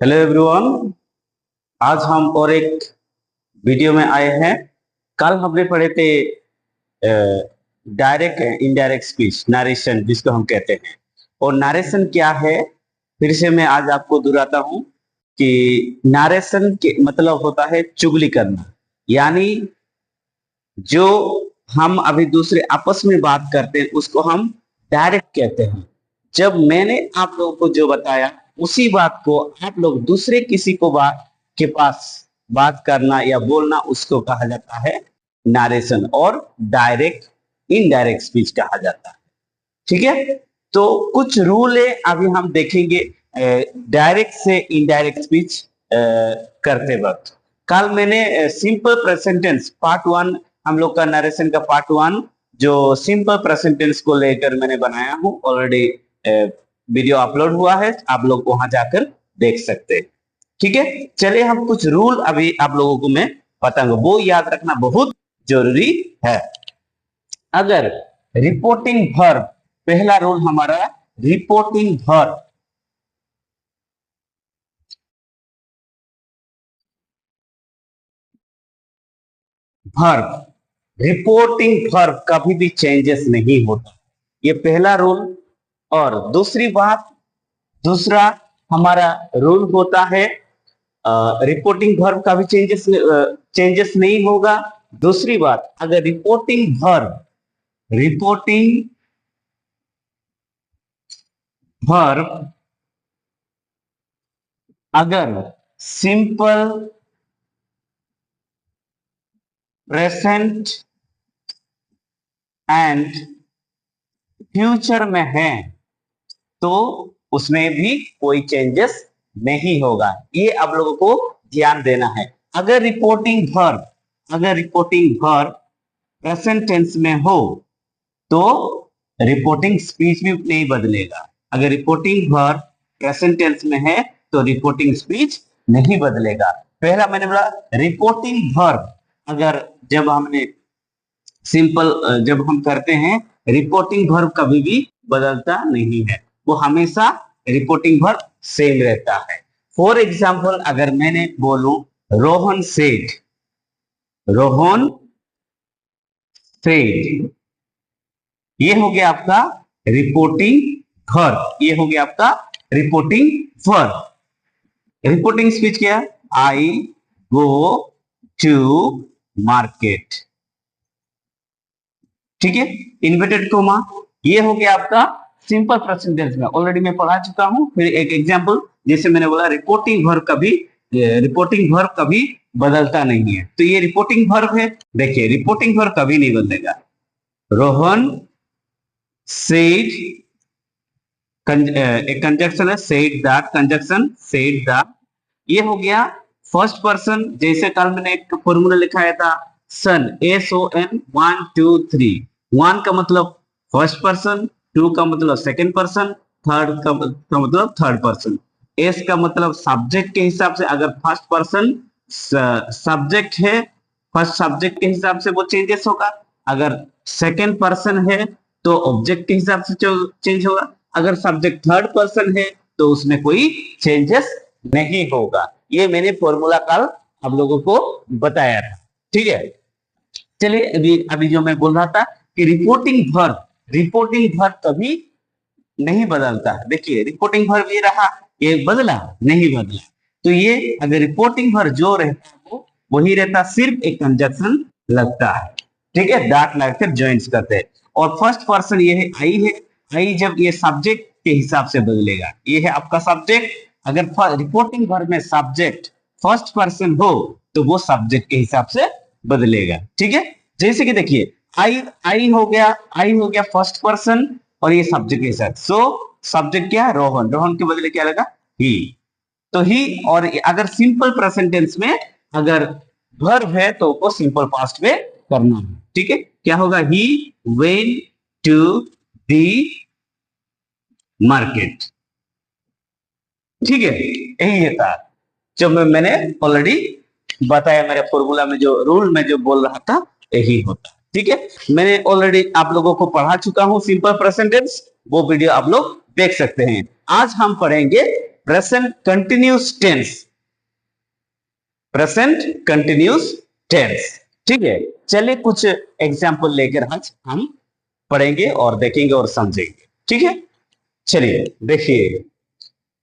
Hello everyone. आज हम और एक वीडियो में आए हैं। कल हमने पढ़े थे डायरेक्ट इनडायरेक्ट स्पीच, नरेशन जिसको हम कहते हैं। और नरेशन क्या है, फिर से मैं आज आपको दोहराता हूं कि नरेशन के मतलब होता है चुगली करना। यानी जो हम अभी दूसरे आपस में बात करते हैं उसको हम डायरेक्ट कहते हैं। जब मैंने आप लोगों को जो बताया उसी बात को आप लोग दूसरे किसी को के पास बात करना या बोलना, उसको कहा जाता है नरेशन, और डायरेक्ट इनडायरेक्ट स्पीच कहा जाता है। ठीक है, तो कुछ रूल है अभी हम देखेंगे डायरेक्ट से इनडायरेक्ट स्पीच करते वक्त। कल मैंने सिंपल प्रेजेंट टेंस पार्ट 1, हम लोग का नरेशन का पार्ट 1 जो सिंपल प्रेजेंट टेंस को लेकर मैंने बनाया हूं, ऑलरेडी वीडियो अपलोड हुआ है, आप लोग वहां जाकर देख सकते हैं। ठीक है, चलिए हम कुछ रूल अभी आप लोगों को मैं बताऊंगा, वो याद रखना बहुत जरूरी है। अगर रिपोर्टिंग वर्ब, पहला रूल हमारा रिपोर्टिंग वर्ब, रिपोर्टिंग वर्ब कभी भी चेंजेस नहीं होता, ये पहला रूल। और दूसरी बात, दूसरा हमारा रूल होता है रिपोर्टिंग वर्ब का भी चेंजेस नहीं होगा। दूसरी बात, अगर रिपोर्टिंग वर्ब अगर सिंपल प्रेजेंट एंड फ्यूचर में है तो उसमें भी कोई चेंजेस नहीं होगा। ये आप लोगों को ध्यान देना है। अगर रिपोर्टिंग वर्ब प्रेजेंट टेंस में हो तो रिपोर्टिंग स्पीच भी नहीं बदलेगा। अगर रिपोर्टिंग वर्ब प्रेजेंट टेंस में है तो रिपोर्टिंग स्पीच नहीं बदलेगा। पहला मैंने बोला रिपोर्टिंग वर्ब, अगर जब हमने जब हम करते हैं रिपोर्टिंग वर्ब कभी भी बदलता नहीं है, वो हमेशा रिपोर्टिंग वर्ब सेम रहता है। फॉर एग्जाम्पल, अगर मैंने बोलूं रोहन सेड, रोहन सेड, ये हो गया आपका रिपोर्टिंग वर्ब, ये हो गया आपका रिपोर्टिंग वर्ब। रिपोर्टिंग स्पीच क्या है? आई गो टू मार्केट। ठीक है, इन्वर्टेड कोमा, ये हो गया आपका सिंपल प्रेजेंट टेंस में, ऑलरेडी मैं पढ़ा चुका हूं। फिर एक एग्जांपल, जैसे मैंने बोला रिपोर्टिंग वर्ब कभी बदलता नहीं है, तो ये रिपोर्टिंग वर्ब है। देखिए रिपोर्टिंग वर्ब कभी नहीं बदलेगा। रोहन सेड, एक कंजक्शन है, said that, conjunction said that, ये हो गया फर्स्ट पर्सन। जैसे कल मैंने एक फॉर्मूला लिखाया था सन, SON 1 2 3। 1 का मतलब फर्स्ट पर्सन, 2 का मतलब सेकंड पर्सन, थर्ड का मतलब थर्ड पर्सन। एस का मतलब सब्जेक्ट के हिसाब से, अगर फर्स्ट पर्सन सब्जेक्ट है, फर्स्ट सब्जेक्ट के हिसाब से वो चेंजेस होगा। अगर सेकंड पर्सन है तो ऑब्जेक्ट के हिसाब से चेंज होगा। अगर सब्जेक्ट थर्ड पर्सन है तो उसमें कोई चेंजेस नहीं होगा। ये मैंने फॉर्मूला कल आप लोगों को बताया था। ठीक है, चलिए अभी जो मैं बोल रहा था कि रिपोर्टिंग वर्ब कभी नहीं बदलता। देखिए रिपोर्टिंग वर्ब ये रहा, ये बदला नहीं बदला, तो ये अगर रिपोर्टिंग वर्ब जो रहता है वो वही रहता, सिर्फ एक कंजक्शन लगता है। ठीक है, दैट लगकर ज्वाइंट्स करते हैं। और फर्स्ट पर्सन ये है आई, जब ये सब्जेक्ट के हिसाब से बदलेगा, ये है आपका सब्जेक्ट। अगर रिपोर्टिंग वर्ब में सब्जेक्ट फर्स्ट पर्सन हो तो वो सब्जेक्ट के हिसाब से बदलेगा। ठीक है, जैसे कि देखिए आई हो गया फर्स्ट पर्सन और ये सब्जेक्ट के साथ, सो सब्जेक्ट क्या है? रोहन, रोहन के बदले क्या लगा? ही, तो ही। और अगर सिंपल प्रेजेंट टेंस में अगर वर्ब है तो वो सिंपल पास्ट में करना है। ठीक है, क्या होगा? He went to the market. ठीक है, यही है था जो मैंने ऑलरेडी बताया, मेरे फॉर्मूला में जो रूल में जो बोल रहा था यही होता। ठीक है, मैंने ऑलरेडी आप लोगों को पढ़ा चुका हूं सिंपल प्रेजेंट टेंस, वो वीडियो आप लोग देख सकते हैं। आज हम पढ़ेंगे present continuous tense, present continuous tense. ठीक है, चलिए कुछ एग्जाम्पल लेकर आज हम पढ़ेंगे और देखेंगे और समझेंगे। ठीक है, चलिए देखिए,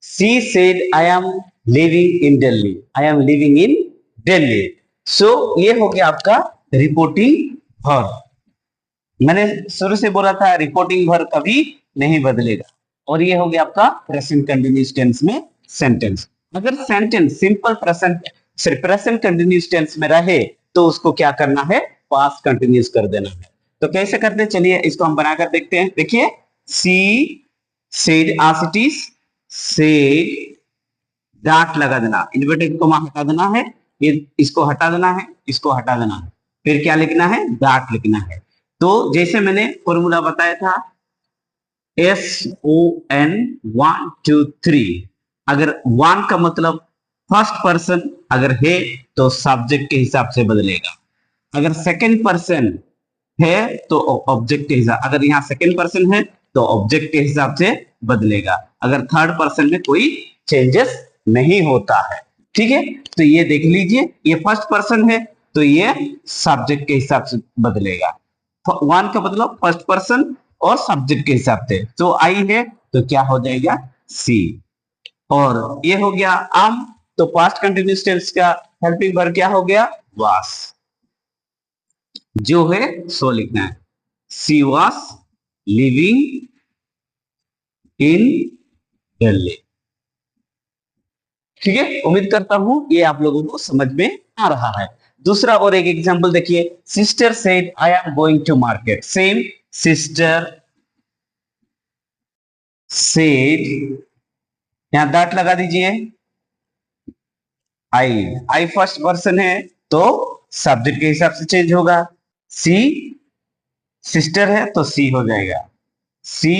she said I am living in Delhi, I am living in Delhi. So ये हो गया आपका रिपोर्टिंग वर्ब। मैंने शुरू से बोला था रिपोर्टिंग वर्ब कभी नहीं बदलेगा। और ये हो गया आपका प्रेजेंट कंटिन्यूअस टेंस में सेंटेंस। अगर sentence simple present continuous tense में रहे तो उसको क्या करना है, पास्ट कंटिन्यूअस कर देना है। तो कैसे करते हैं, चलिए इसको हम बनाकर देखते हैं। देखिए, she said as it is, said dot लगा देना, इन्वर्टेड कोमा हटा देना है, ये इसको हटा देना है, इसको हटा देना है, फिर क्या लिखना है, डाट लिखना है। तो जैसे मैंने फॉर्मूला बताया था SON 1 2 3, अगर 1 का मतलब फर्स्ट पर्सन अगर है तो सब्जेक्ट के हिसाब से बदलेगा, अगर सेकंड पर्सन है तो ऑब्जेक्ट के हिसाब, अगर यहाँ सेकंड पर्सन है तो ऑब्जेक्ट के हिसाब से बदलेगा, अगर थर्ड पर्सन में कोई चेंजेस नहीं होता है। ठीक है, तो ये देख लीजिए, ये फर्स्ट पर्सन है तो ये सब्जेक्ट के हिसाब से बदलेगा। 1 का मतलब फर्स्ट पर्सन और सब्जेक्ट के हिसाब से, तो आई है तो क्या हो जाएगा, सी। और ये हो गया आम, तो पास्ट कंटिन्यूअस टेंस का हेल्पिंग वर्ब क्या हो गया, वास। जो है सो लिखना है, सी वास लिविंग इन दिल्ली। ठीक है, उम्मीद करता हूं ये आप लोगों को समझ में आ रहा है। दूसरा और एक एग्जांपल देखिए, sister said I am going to market. Same, sister said, यहां डाट लगा दीजिए, आई फर्स्ट पर्सन है तो सब्जेक्ट के हिसाब से चेंज होगा, सी सिस्टर है तो सी हो जाएगा, सी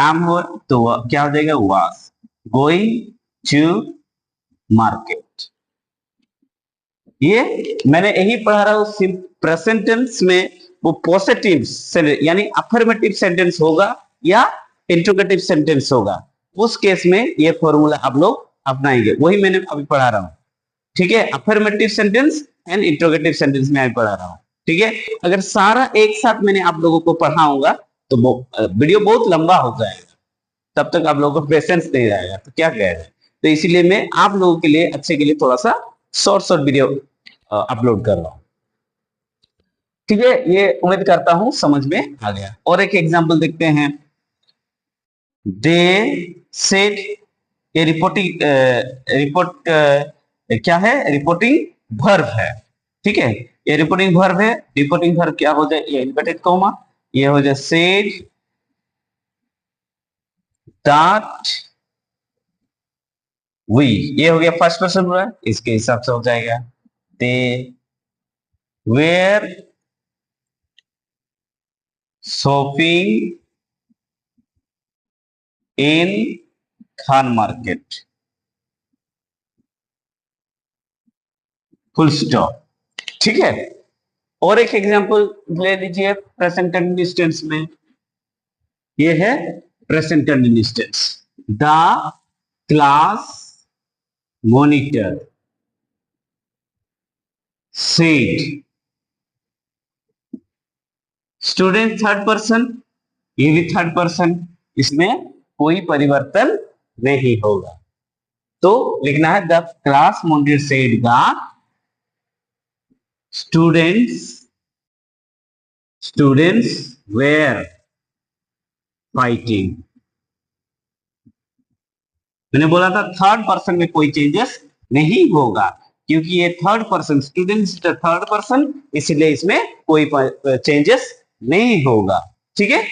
एम हो तो क्या हो जाएगा, वास गोइंग टू मार्केट। ये मैंने यही पढ़ा रहा हूं, प्रेजेंट टेंस में वो पॉजिटिव यानी अफर्मेटिव सेंटेंस होगा या इंट्रोगेटिव सेंटेंस होगा, उस केस में ये फॉर्मूला आप लोग अपनाएंगे, वही मैंने अभी पढ़ा रहा हूं। ठीक है, affirmative sentence and interrogative sentence में अभी पढ़ा रहा हूं। ठीक है, अगर सारा एक साथ मैंने आप लोगों को पढ़ाऊंगा तो वीडियो बहुत लंबा हो जाएगा, तब तक आप लोगों को पेशेंस नहीं रहेगा, तो क्या कहेगा। तो इसीलिए मैं आप लोगों के लिए अच्छे के लिए थोड़ा सा शॉर्ट वीडियो अपलोड कर रहा हूं। ठीक है, ये उम्मीद करता हूं समझ में आ गया। और एक एग्जांपल देखते हैं, दे सेड, ये रिपोर्ट क्या है, रिपोर्टिंग वर्ब है। ठीक है, ये रिपोर्टिंग वर्ब है, रिपोर्टिंग वर्ब क्या हो जाए, ये इन्वर्टेड कॉमा, ये हो जाए सेड दैट वी, ये हो गया फर्स्ट पर्सन हुआ, इसके हिसाब से हो जाएगा, they were shopping in Khan market, full stop. ठीक है, और एक एग्जांपल ले लीजिए प्रेजेंट कंटिन्यूअस टेंस में, ये है present continuous tense, the class monitor said, student third person, ये भी थर्ड पर्सन, इसमें कोई परिवर्तन नहीं होगा, तो लिखना है the class monitor said the students where fighting. मैंने बोला था थर्ड पर्सन में कोई चेंजेस नहीं होगा, क्योंकि ये third person, students third person, इसलिए इसमें कोई चेंजेस नहीं होगा। ठीक है,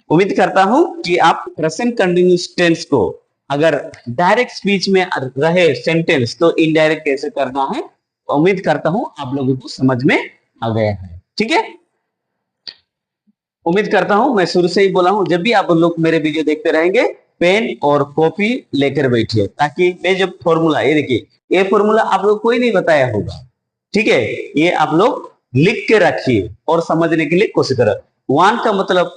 उम्मीद करता हूं कि आप प्रेजेंट कंटिन्यूअस टेंस को अगर डायरेक्ट स्पीच में रहे सेंटेंस तो इनडायरेक्ट कैसे करना है, उम्मीद करता हूं आप लोगों को समझ में आ गया है। ठीक है, उम्मीद करता हूं, मैं शुरू से ही बोला हूं, जब भी आप लोग मेरे वीडियो देखते रहेंगे पेन और कॉपी लेकर बैठिए, ताकि मैं जब फॉर्मूला, ये देखिए, ये फॉर्मूला आप लोग कोई नहीं बताया होगा। ठीक है, ये आप लोग लिख के रखिए और समझने के लिए कोशिश करो। 1 का मतलब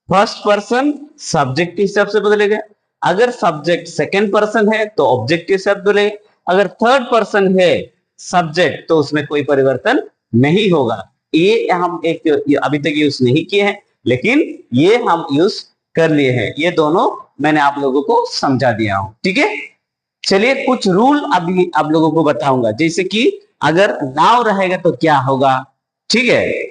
फर्स्ट पर्सन सब्जेक्ट के हिसाब से बदलेगा, अगर सब्जेक्ट सेकंड पर्सन है तो ऑब्जेक्टिव शब्द बोले, अगर थर्ड पर्सन है सब्जेक्ट तो उसमें कोई परिवर्तन नहीं होगा। ये हम एक अभी तक यूज नहीं किए हैं, लेकिन ये हम यूज कर लिए हैं। ये दोनों मैंने आप लोगों को समझा दिया हूं, ठीक है। चलिए कुछ रूल अभी आप लोगों को बताऊंगा, जैसे कि अगर नाउ रहेगा तो क्या होगा, ठीक है।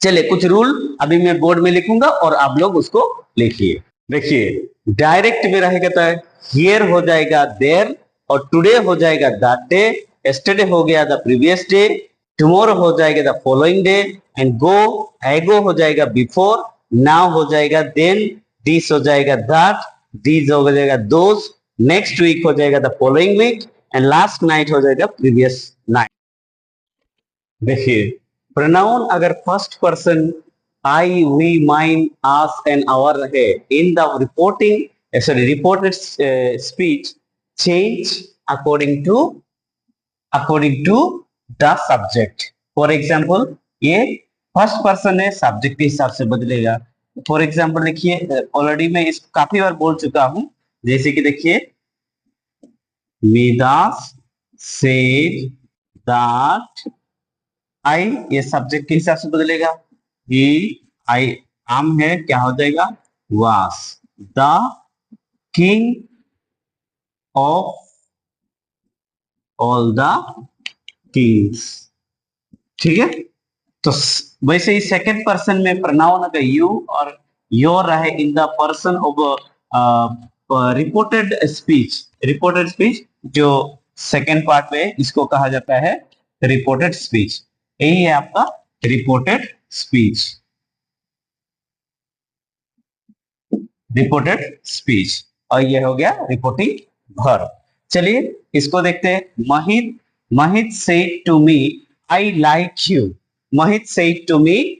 चलिए कुछ रूल अभी मैं बोर्ड में लिखूंगा और आप लोग उसको लिखिए। देखिए डायरेक्ट में रहेगा तो हियर हो जाएगा देयर, और टुडे हो जाएगा दैट डे, यस्टरडे हो गया द प्रीवियस डे, टुमारो हो जाएगा the following day, and go एगो हो जाएगा बिफोर, नाउ हो जाएगा देन, दिस हो जाएगा दैट, दीज हो जाएगा दोज, नेक्स्ट वीक हो जाएगा the following week, and last night हो जाएगा प्रीवियस नाइट। देखिए प्रोनाउन अगर first person I, we, mine, us and our रहे in the reported speech change according to the subject. For example ये first person है, subject के हिसाब से बदलेगा। फॉर एग्जाम्पल देखिए, ऑलरेडी मैं इस काफी बार बोल चुका हूं, जैसे कि देखिए वेदास सेड दैट आई, ये सब्जेक्ट के हिसाब से बदलेगा। ही आई आम है, क्या हो जाएगा वास the king of all the Kings, ठीक है। तो वैसे ही सेकंड पर्सन में प्रोनाउन अगर यू और योर रहे in the person of reported speech जो सेकंड पार्ट में इसको कहा जाता है रिपोर्टेड स्पीच। यही है आपका रिपोर्टेड स्पीच, और ये हो गया रिपोर्टिंग वर्ब। चलिए इसको देखते हैं। Mahit said to me I like you, Mahit said to me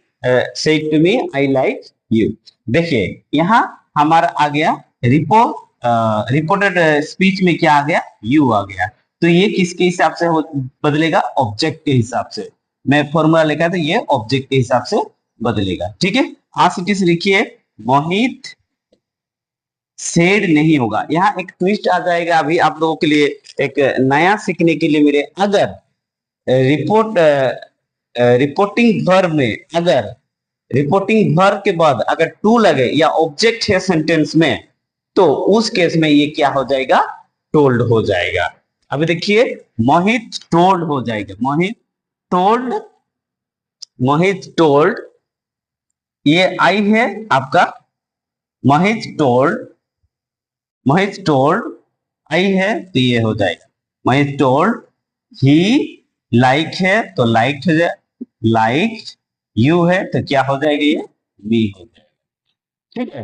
I like you. देखिए यहाँ हमारा आ गया रिपोर्टेड स्पीच में क्या आ गया, यू आ गया। तो ये किसके हिसाब से बदलेगा, ऑब्जेक्ट के हिसाब से। मैं फॉर्मूला लिखा था, ये ऑब्जेक्ट के हिसाब से बदलेगा, ठीक है। आज इट लिखिए मोहित सेड नहीं होगा, यहाँ एक ट्विस्ट आ जाएगा अभी आप लोगों के लिए, एक नया सीखने के लिए मेरे। अगर रिपोर्टिंग वर्ब में अगर रिपोर्टिंग वर्ब के बाद अगर टू लगे या ऑब्जेक्ट है सेंटेंस में, तो उस केस में ये क्या हो जाएगा, टोल्ड हो जाएगा। अभी देखिए मोहित टोल्ड हो जाएगा, मोहित टोल्ड, ये आई है आपका, मोहित टोल्ड आई है तो ये हो जाएगा मोहित टोल्ड। ही लाइक है तो लाइक हो जाए, लाइक यू है तो क्या हो जाएगा, ये मी हो जाएगा, ठीक है।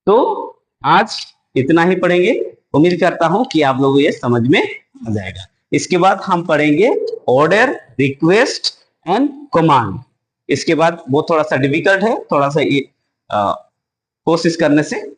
तो आज इतना ही पढ़ेंगे, उम्मीद करता हूं कि आप लोगों को ये समझ में आ जाएगा। इसके बाद हम पढ़ेंगे ऑर्डर, रिक्वेस्ट एंड कमांड। इसके बाद वो थोड़ा सा डिफिकल्ट है, थोड़ा सा ये कोशिश करने से